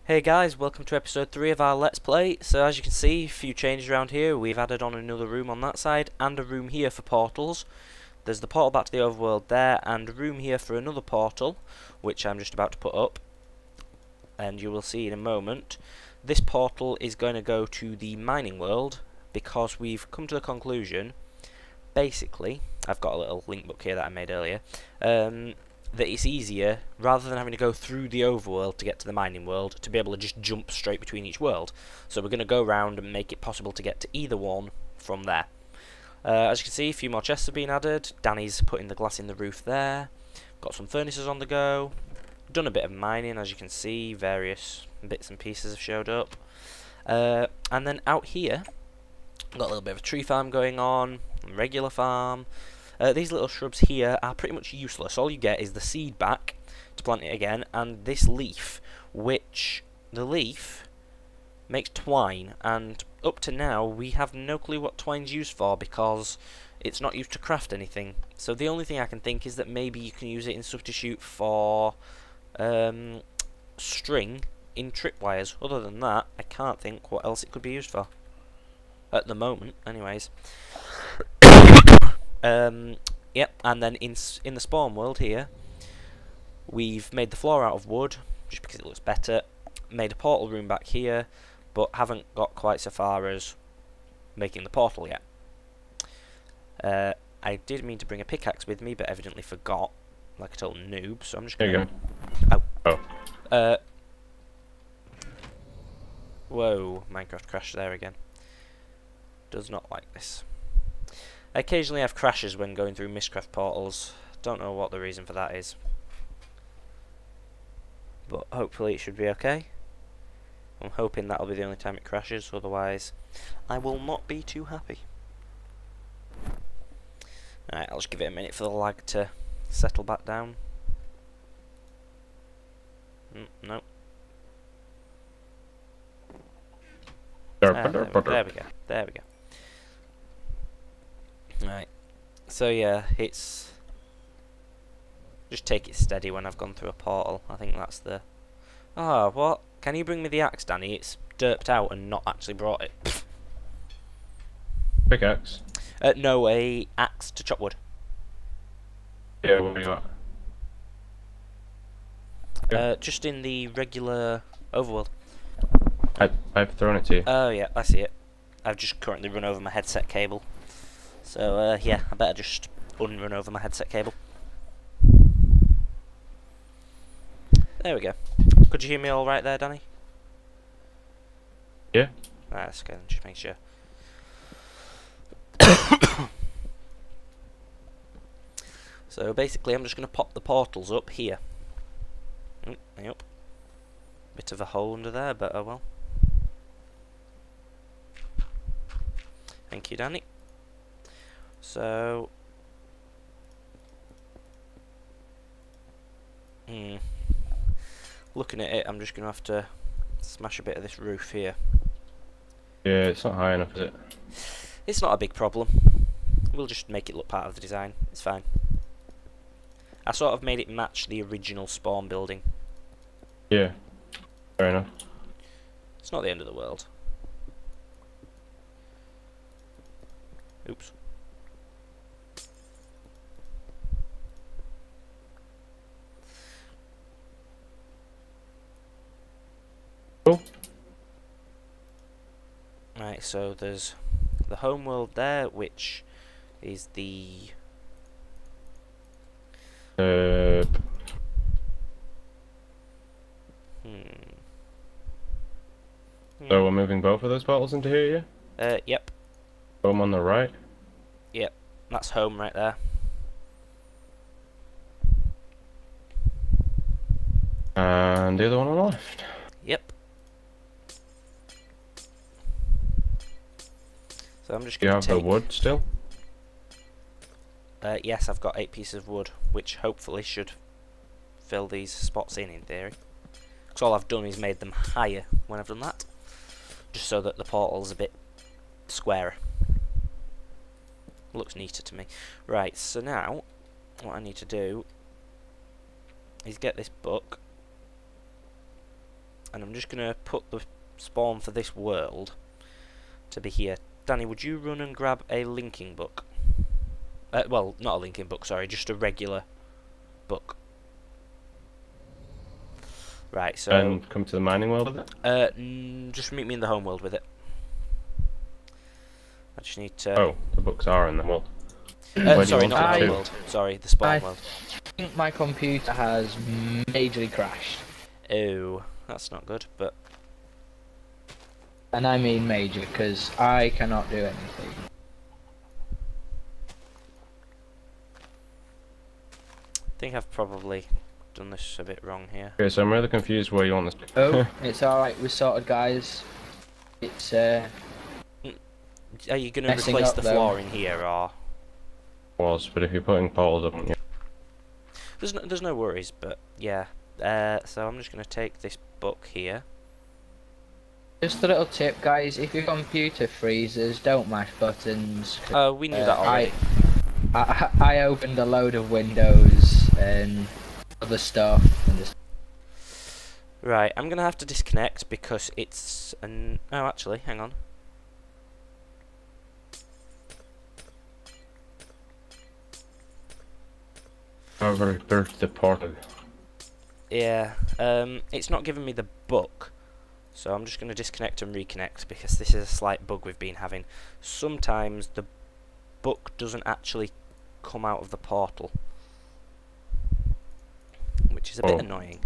Hey guys, welcome to episode 3 of our Let's Play. So as you can see, a few changes around here. We've added on another room on that side, and a room here for portals. There's the portal back to the overworld there, and a room here for another portal, which I'm just about to put up. And you will see in a moment. This portal is going to go to the mining world, because we've come to the conclusion, basically, I've got a little link book here that I made earlier, that it's easier, rather than having to go through the overworld to get to the mining world, to be able to just jump straight between each world. So we're going to go around and make it possible to get to either one from there. As you can see, a few more chests have been added. Danny's putting the glass in the roof there. Got some furnaces on the go. Done a bit of mining, as you can see. Various bits and pieces have showed up. And then out here, got a little bit of a tree farm going on, a regular farm. These little shrubs here are pretty much useless. All you get is the seed back to plant it again, and this leaf, which the leaf makes twine, and up to now we have no clue what twine's used for because it's not used to craft anything. So the only thing I can think is that maybe you can use it in substitute for string in tripwires. Other than that, I can't think what else it could be used for at the moment, anyways. Yep, and then in the spawn world here, we've made the floor out of wood, just because it looks better. Made a portal room back here, but haven't got quite so far as making the portal yet. I did mean to bring a pickaxe with me, but evidently forgot, like a total noob, so I'm just gonna... There you go. Oh. Whoa, Minecraft crashed there again. Does not like this. I occasionally have crashes when going through Mistcraft portals. Don't know what the reason for that is, but hopefully it should be okay. I'm hoping that'll be the only time it crashes, otherwise I will not be too happy. Alright, I'll just give it a minute for the lag to settle back down. No. There we go. There we go. Right, so yeah, it's just take it steady when I've gone through a portal. I think that's the... Ah, what? Can you bring me the axe, Danny? It's derped out and not actually brought it. Pickaxe? No, a axe to chop wood. Yeah, what do you got? Just in the regular overworld. I've thrown it to you. Oh yeah, I see it. I've just currently run over my headset cable. So, yeah, I better just unrun over my headset cable. There we go. Could you hear me all right there, Danny? Yeah. Right, that's good. Just make sure. So, basically, I'm just going to pop the portals up here. Yep. Bit of a hole under there, but oh well. Thank you, Danny. So, looking at it, I'm just going to have to smash a bit of this roof here. Yeah, it's not high enough, is it? It's not a big problem. We'll just make it look part of the design. It's fine. I sort of made it match the original spawn building. Yeah, fair enough. It's not the end of the world. Oops. Cool. Right, so there's the home world there, which is the... So we're moving both of those portals into here, yeah? Yep. Home on the right. Yep, that's home right there. And the other one on the left. Yep. So I'm just Do you going to have take... the wood still? Yes, I've got 8 pieces of wood, which hopefully should fill these spots in theory. Because all I've done is made them higher when I've done that, just so that the portal's a bit squarer. Looks neater to me. Right, so now what I need to do is get this book and I'm just going to put the spawn for this world to be here. Danny, would you run and grab a linking book? Well, not a linking book, sorry, just a regular book. Right, so... And come to the mining world with it? Just meet me in the home world with it. I just need to... Oh, the books are in the world. Sorry, not the home world. Sorry, the spawn world. I think my computer has majorly crashed. Oh, that's not good, but... And I mean major, because I cannot do anything. I think I've probably done this a bit wrong here. Okay, so I'm really confused where you want this. Oh, it's alright, we're sorted, guys. It's, Are you going to replace the though. flooring here, or...? But if you're putting portals up, yeah. There's no worries, but yeah. So I'm just going to take this book here. just a little tip, guys, if your computer freezes, don't mash buttons. Oh, we knew that already. I opened a load of windows and other stuff. And just... Right, I'm going to have to disconnect because it's... oh, actually, hang on. However, there's the portal. Yeah, it's not giving me the book, so I'm just going to disconnect and reconnect because this is a slight bug we've been having. Sometimes the book doesn't actually come out of the portal, which is a bit annoying.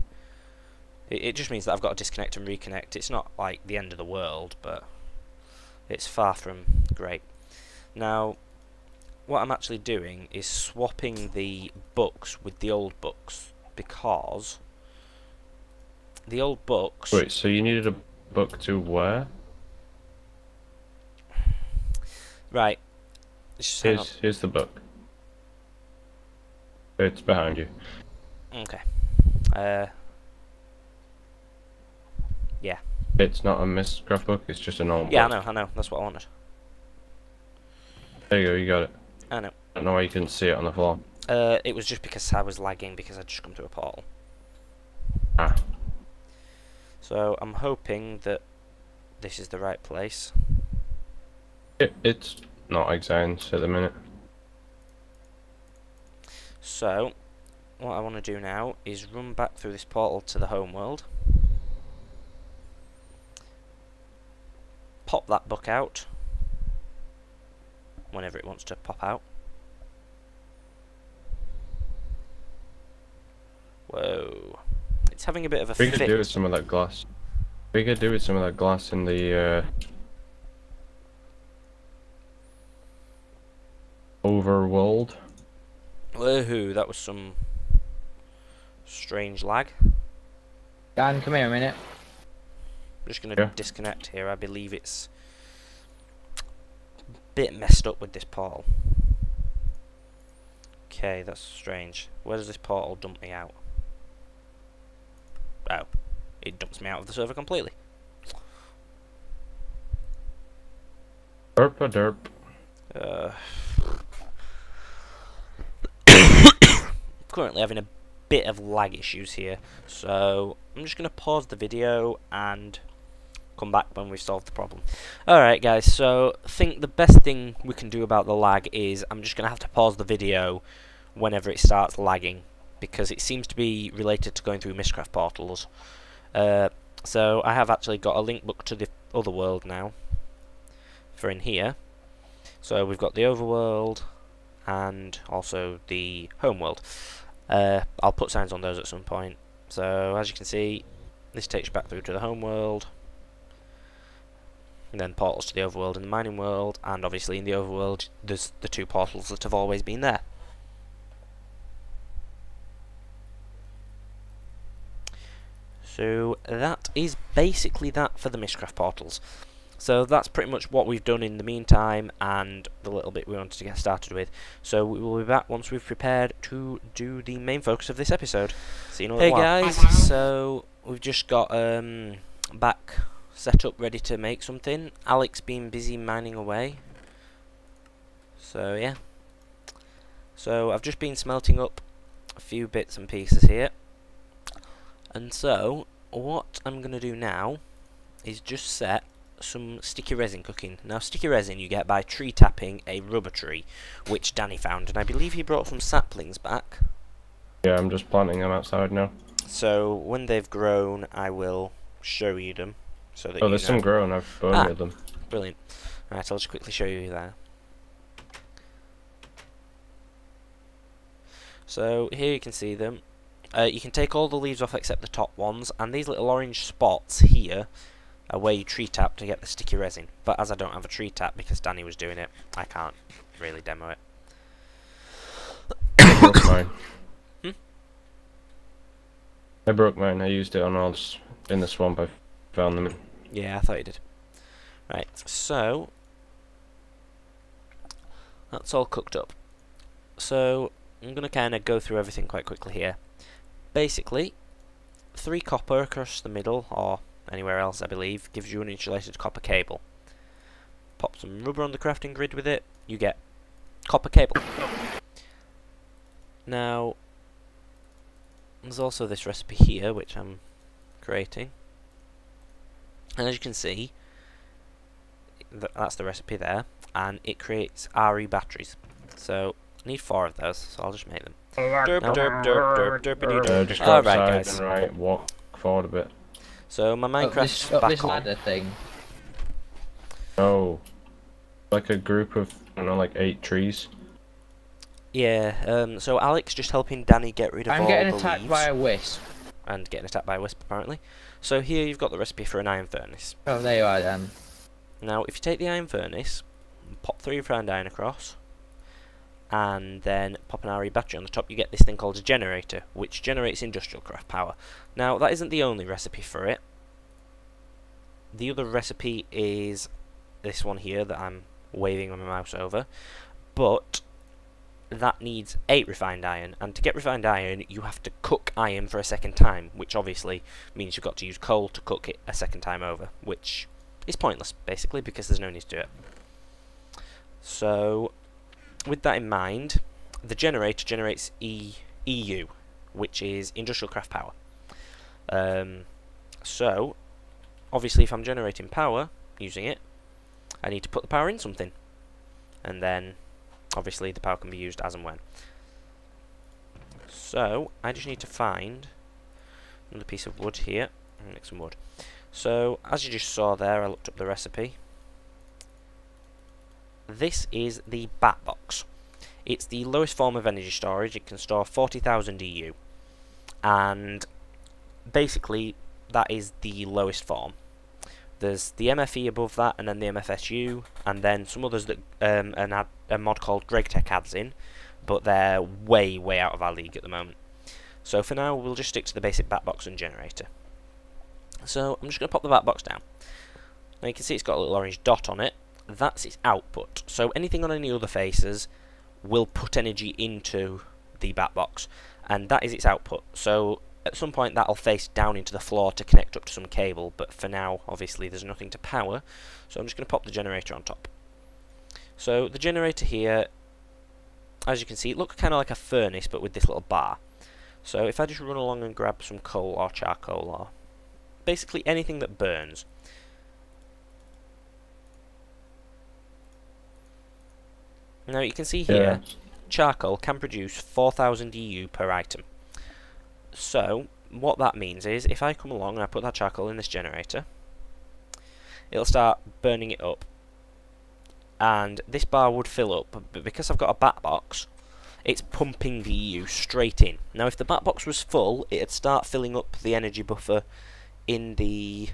It just means that I've got to disconnect and reconnect. It's not like the end of the world, but it's far from great. Now, what I'm actually doing is swapping the books with the old books, because the old books... Wait, so you needed a book to where? Right. Here's the book. It's behind you. Okay. Yeah. It's not a Mistcraft book, it's just a normal Yeah, book. I know, that's what I wanted. There you go, you got it. I know. I don't know why you couldn't see it on the floor. It was just because I was lagging because I'd just come through a portal. Ah. So I'm hoping that this is the right place. It's not exact at the minute. So, what I want to do now is run back through this portal to the home world. Pop that book out. Whenever it wants to pop out. Whoa. It's having a bit of a We fit. could do with some of that glass. We could do with some of that glass in the overworld. Woohoo, that was some strange lag. Dan, come here a minute. I'm just going to disconnect here. I believe it's a bit messed up with this portal. Okay, that's strange. Where does this portal dump me out? Oh, it dumps me out of the server completely. Derp. Currently having a bit of lag issues here, so I'm just going to pause the video and come back when we've solved the problem. Alright guys, so I think the best thing we can do about the lag is I'm just going to have to pause the video whenever it starts lagging, because it seems to be related to going through Mistcraft portals. So I have actually got a link book to the other world now for in here. So we've got the overworld and also the home world. I'll put signs on those at some point. So as you can see, this takes you back through to the home world, and then portals to the overworld and the mining world, and obviously in the overworld there's the two portals that have always been there. So that is basically that for the Mistcraft portals. So that's pretty much what we've done in the meantime, and the little bit we wanted to get started with. So we will be back once we've prepared to do the main focus of this episode. See you in a little while. Hey guys, so we've just got back set up ready to make something. Alex been busy mining away. So yeah. So I've just been smelting up a few bits and pieces here. And so what I'm going to do now is just set some sticky resin cooking. Now, sticky resin you get by tree tapping a rubber tree, which Danny found, and I believe he brought some saplings back. Yeah, I'm just planting them outside now. So when they've grown, I will show you them. So that There's some grown. I've burned them. Brilliant. Right, I'll just quickly show you there. So here you can see them. You can take all the leaves off except the top ones, and these little orange spots here are where you tree tap to get the sticky resin. But as I don't have a tree tap because Danny was doing it, I can't really demo it. I broke mine. Hmm? I broke mine. I used it on all in the swamp. I found them. Yeah, I thought you did. Right, so that's all cooked up. So I'm going to kind of go through everything quite quickly here. Basically, 3 copper across the middle, or anywhere else I believe, gives you an insulated copper cable. Pop some rubber on the crafting grid with it, you get copper cable. Now, there's also this recipe here, which I'm creating. And as you can see, that's the recipe there, and it creates RE batteries. So I need 4 of those, so I'll just make them. Derp, derp, derp, derp, derpity derp. Just go outside and walk forward a bit. So my Minecraft's up back this on. ladder thing. Oh, like a group of, I don't know, like 8 trees. Yeah, so Alex just helping Danny get rid of all the leaves. I'm getting attacked by a wisp. And getting attacked by a wisp, apparently. So here you've got the recipe for an iron furnace. Oh, there you are then. Now, if you take the iron furnace, pop 3 refined iron across, and then pop an RE battery on the top, you get this thing called a generator, which generates industrial craft power. Now, that isn't the only recipe for it. The other recipe is this one here that I'm waving my mouse over, but that needs 8 refined iron, and to get refined iron you have to cook iron for a second time, which obviously means you've got to use coal to cook it a second time over, which is pointless basically because there's no need to do it. So with that in mind, the generator generates EU, which is industrial craft power. So obviously if I'm generating power using it, I need to put the power in something, and then obviously the power can be used as and when. So I just need to find another piece of wood here and make some wood. So as you just saw there, I looked up the recipe. This is the bat box. It's the lowest form of energy storage. It can store 40,000 EU, and basically that is the lowest form. There's the MFE above that, and then the MFSU, and then some others that a mod called GregTech adds in, but they're way out of our league at the moment. So for now, we'll just stick to the basic bat box and generator. So I'm just going to pop the bat box down. Now you can see it's got a little orange dot on it. That's its output. So anything on any other faces will put energy into the bat box, and that is its output. So at some point that'll face down into the floor to connect up to some cable, but for now obviously there's nothing to power, so I'm just going to pop the generator on top. So the generator here, as you can see, it looks kind of like a furnace but with this little bar. So if I just run along and grab some coal or charcoal or basically anything that burns, now you can see here, charcoal can produce 4,000 EU per item. So what that means is if I come along and I put that charcoal in this generator, it'll start burning it up, and this bar would fill up, but because I've got a bat box, it's pumping the EU straight in. Now if the bat box was full, it'd start filling up the energy buffer in the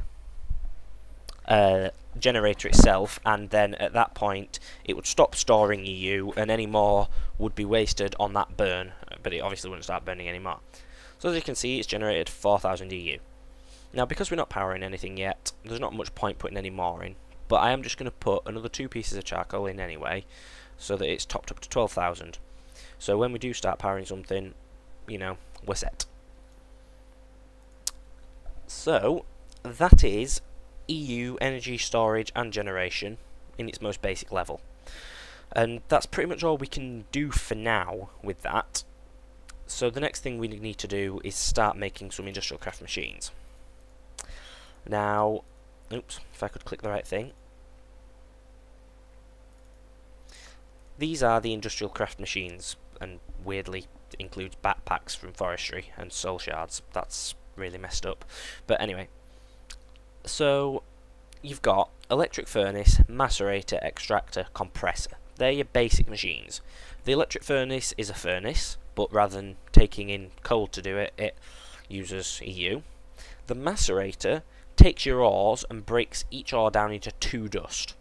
generator itself, and then at that point it would stop storing EU and any more would be wasted on that burn, but it obviously wouldn't start burning anymore. So as you can see, it's generated 4,000 EU. Now because we're not powering anything yet, there's not much point putting any more in, but I am just going to put another 2 pieces of charcoal in anyway, so that it's topped up to 12,000. So when we do start powering something, you know, we're set. So that is EU energy storage and generation in its most basic level, and that's pretty much all we can do for now with that. So the next thing we need to do is start making some industrial craft machines. Now, oops, if I could click the right thing. These are the industrial craft machines, and weirdly includes backpacks from forestry and soul shards. That's really messed up. But anyway, so you've got electric furnace, macerator, extractor, compressor. They're your basic machines. The electric furnace is a furnace, but rather than taking in coal to do it, it uses EU. The macerator takes your ores and breaks each ore down into 2 dust.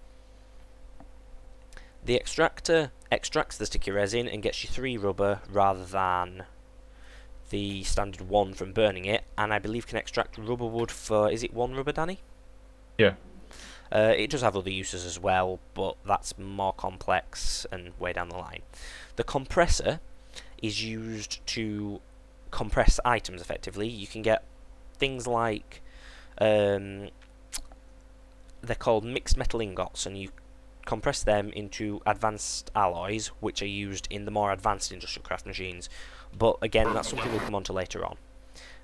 The extractor extracts the sticky resin and gets you 3 rubber rather than the standard 1 from burning it, and I believe can extract rubber wood for, is it 1 rubber, Danny? Yeah. It does have other uses as well, but that's more complex and way down the line. The compressor is used to compress items effectively. You can get things like, they're called mixed metal ingots, and you compress them into advanced alloys, which are used in the more advanced industrial craft machines. But again, that's something we'll come on to later on.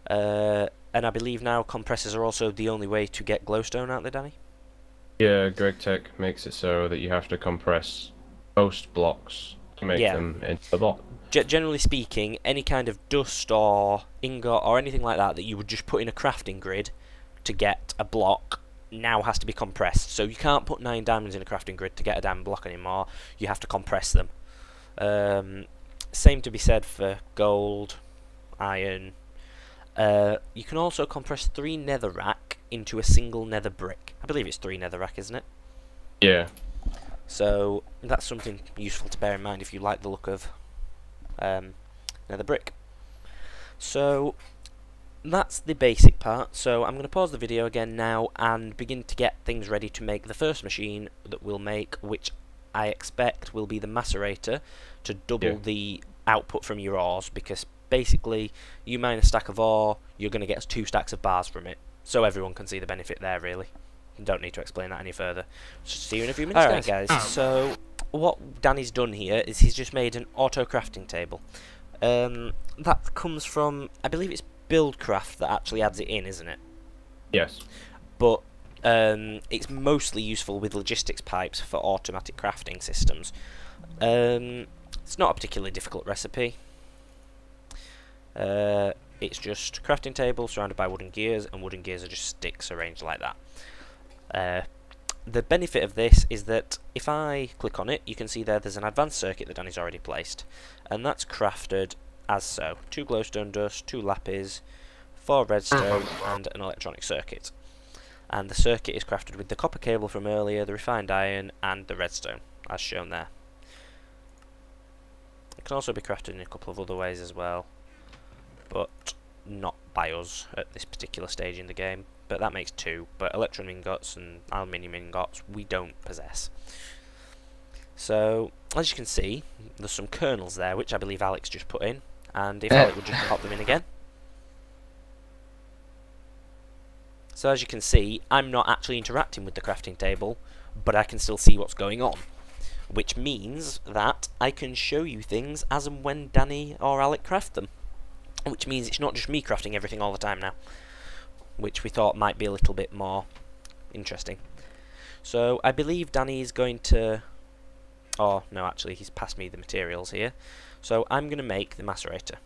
And I believe now compressors are also the only way to get glowstone out there, Danny? Yeah, Greg Tech makes it so that you have to compress most blocks to make them into the block. Generally speaking, any kind of dust or ingot or anything like that that you would just put in a crafting grid to get a block now has to be compressed. So you can't put 9 diamonds in a crafting grid to get a diamond block anymore. You have to compress them. Same to be said for gold, iron. You can also compress 3 netherrack into a single nether brick. I believe it's 3 netherrack, isn't it? Yeah. So that's something useful to bear in mind if you like the look of nether brick. So that's the basic part. So I'm going to pause the video again now and begin to get things ready to make the first machine that we'll make, which I expect will be the macerator, to double the output from your ores, because basically you mine a stack of ore, you're going to get 2 stacks of bars from it. So everyone can see the benefit there, really. Don't need to explain that any further. See you in a few minutes, Alright, guys. So what Danny's done here is he's just made an auto crafting table. That comes from, I believe it's Buildcraft that actually adds it in, isn't it? Yes. But it's mostly useful with logistics pipes for automatic crafting systems. It's not a particularly difficult recipe. It's just crafting table surrounded by wooden gears, and wooden gears are just sticks arranged like that. The benefit of this is that if I click on it, you can see there's an advanced circuit that Danny's already placed, and that's crafted as so: 2 glowstone dust, 2 lapis, 4 redstone, and an electronic circuit. And the circuit is crafted with the copper cable from earlier, the refined iron, and the redstone, as shown there. It can also be crafted in a couple of other ways as well, but not by us at this particular stage in the game. But that makes 2, but electron ingots and aluminium ingots we don't possess. So, as you can see, there's some kernels there, which I believe Alex just put in, and if Alex would just pop them in again. So as you can see, I'm not actually interacting with the crafting table, but I can still see what's going on, which means that I can show you things as and when Danny or Alec craft them. Which means it's not just me crafting everything all the time now, which we thought might be a little bit more interesting. So I believe Danny is going to... Oh, no, actually, he's passed me the materials here. So I'm going to make the macerator.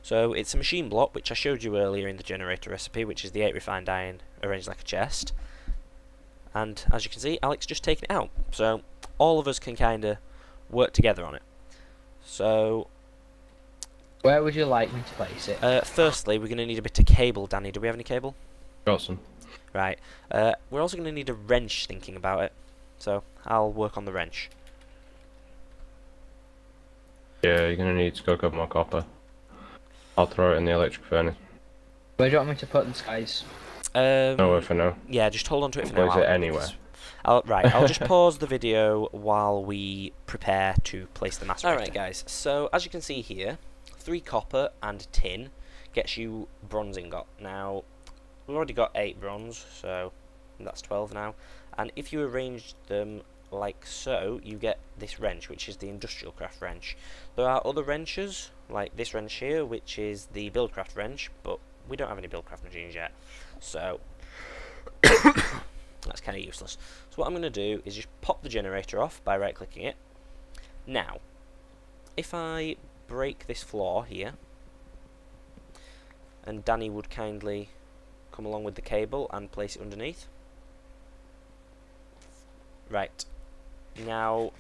So it's a machine block, which I showed you earlier in the generator recipe, which is the 8 refined iron arranged like a chest. And as you can see, Alex just taken it out. So all of us can kind of work together on it. So... where would you like me to place it? Firstly, we're going to need a bit of cable, Danny. Do we have any cable? Got some. Right. We're also going to need a wrench, thinking about it. So, I'll work on the wrench. Yeah, you're going to need to cook up more copper. I'll throw it in the electric furnace. Where do you want me to put this, guys? Nowhere for now. Yeah, just hold on to it for now. Place it anywhere. I'll just pause the video while we prepare to place the macerator. Alright guys, so as you can see here, 3 copper and tin gets you bronze ingot. Now, we've already got 8 bronze, so that's 12 now. And if you arrange them like so, you get this wrench, which is the industrial craft wrench. There are other wrenches, like this wrench here, which is the buildcraft wrench, but we don't have any buildcraft machines yet. So, That's kind of useless. So what I'm going to do is just pop the generator off by right-clicking it. Now, if I break this floor here, and Danny would kindly come along with the cable and place it underneath. Right. Now,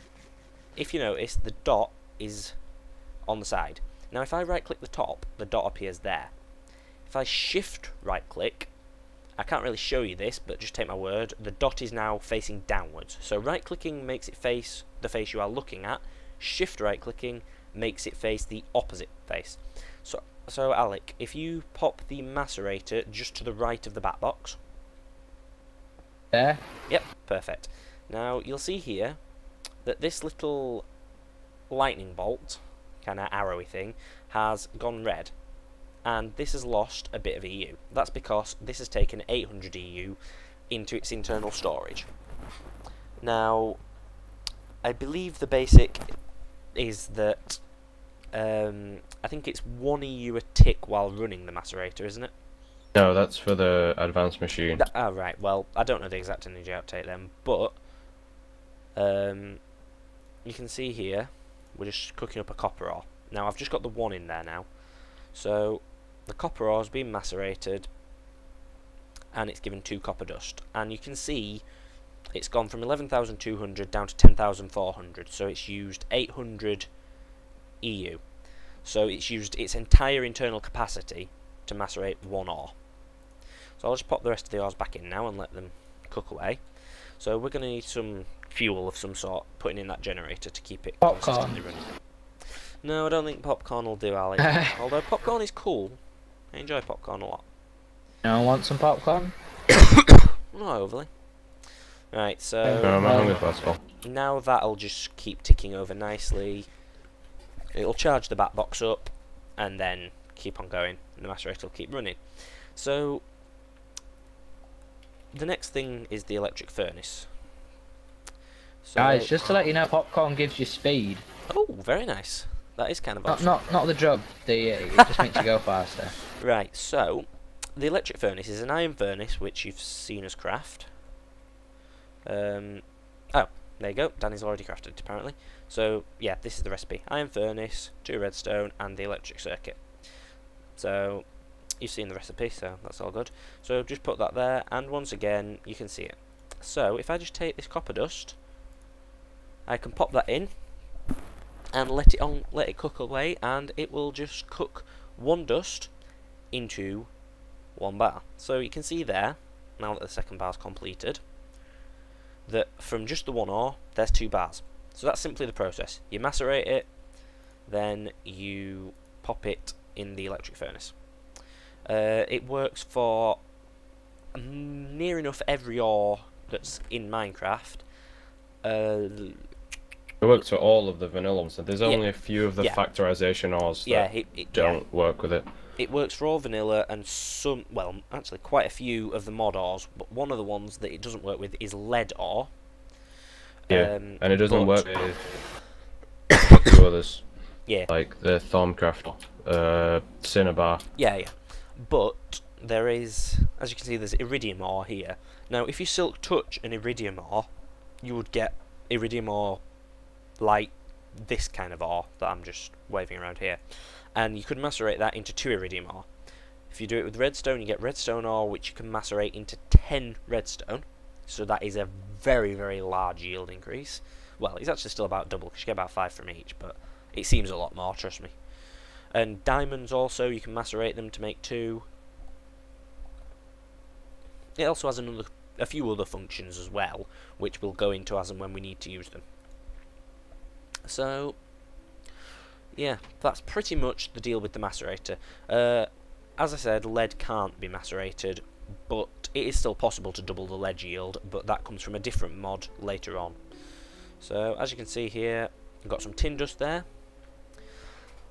if you notice, the dot is on the side. Now, if I right-click the top, the dot appears there. If I shift right-click, I can't really show you this, but just take my word, the dot is now facing downwards. So right-clicking makes it face the face you are looking at. Shift right-clicking makes it face the opposite face. So Alec, if you pop the macerator just to the right of the bat box. There? Yep, perfect. Now, you'll see here that this little lightning bolt, kind of arrowy thing, has gone red. And this has lost a bit of EU. That's because this has taken 800 EU into its internal storage. Now, I believe the basic is that I think it's 1 EU a tick while running the macerator, isn't it? No, that's for the advanced machine. Oh, right. Well, I don't know the exact energy outtake then, but you can see here we're just cooking up a copper ore. Now, I've just got the 1 in there now. So, the copper ore has been macerated, and it's given 2 copper dust. And you can see it's gone from 11,200 down to 10,400, so it's used 800 EU. So it's used its entire internal capacity to macerate 1 ore. So I'll just pop the rest of the ores back in now and let them cook away. So we're going to need some fuel of some sort, putting in that generator to keep it consistently running. No, I don't think popcorn will do, Alex. Although popcorn is cool. I enjoy popcorn a lot. No one wants some popcorn? Not overly. Right, so No, I'm not hungry, Pascal. now that'll just keep ticking over nicely. It'll charge the bat box up, and then keep on going, and the macerator will keep running. So, the next thing is the electric furnace. So, Guys, just to let you know, popcorn gives you speed. oh, very nice. That is kind of awesome. Not the drug. It just makes you go faster. Right, so, the electric furnace is an iron furnace, which you've seen us craft. Oh, there you go. Danny's already crafted it, apparently. So, yeah, this is the recipe. Iron furnace, 2 redstone, and the electric circuit. So, you've seen the recipe, so that's all good. So, just put that there, and once again, you can see it. So, if I just take this copper dust, I can pop that in, and let it cook away, and it will just cook 1 dust into 1 bar. So, you can see there, now that the second bar's completed, that from just the 1 ore, there's 2 bars. So that's simply the process. You macerate it, then you pop it in the electric furnace. It works for near enough every ore that's in Minecraft. It works for all of the vanilla ones. There's only a few of the factorization ores that don't work with it. It works for all vanilla and some, well, actually quite a few of the mod ores, but one of the ones that it doesn't work with is lead ore. Yeah, and it doesn't work with a few others. Yeah. Like the Thorncraft, Cinnabar. Yeah. But there is, as you can see, there's iridium ore here. Now, if you silk touch an iridium ore, you would get iridium ore like this kind of ore that I'm just waving around here. And you could macerate that into 2 iridium ore. If you do it with redstone, you get redstone ore, which you can macerate into 10 redstone. So that is a very, very large yield increase. Well, it's actually still about double, because you get about 5 from each, but it seems a lot more, trust me. And diamonds also, you can macerate them to make 2. It also has a few other functions as well, which we'll go into as and when we need to use them. So, yeah, that's pretty much the deal with the macerator. As I said, lead can't be macerated, but it is still possible to double the lead yield, but that comes from a different mod later on. So, as you can see here, I've got some tin dust there.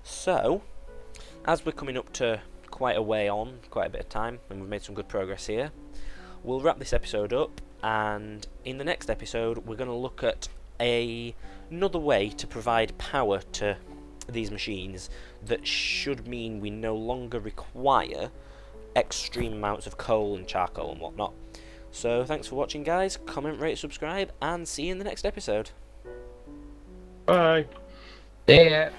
So, as we're coming up to quite a way on, quite a bit of time, and we've made some good progress here, we'll wrap this episode up, and in the next episode we're going to look at another way to provide power to these machines that should mean we no longer require extreme amounts of coal and charcoal and whatnot. So thanks for watching, guys. Comment, rate, subscribe, and see you in the next episode. Bye. See ya.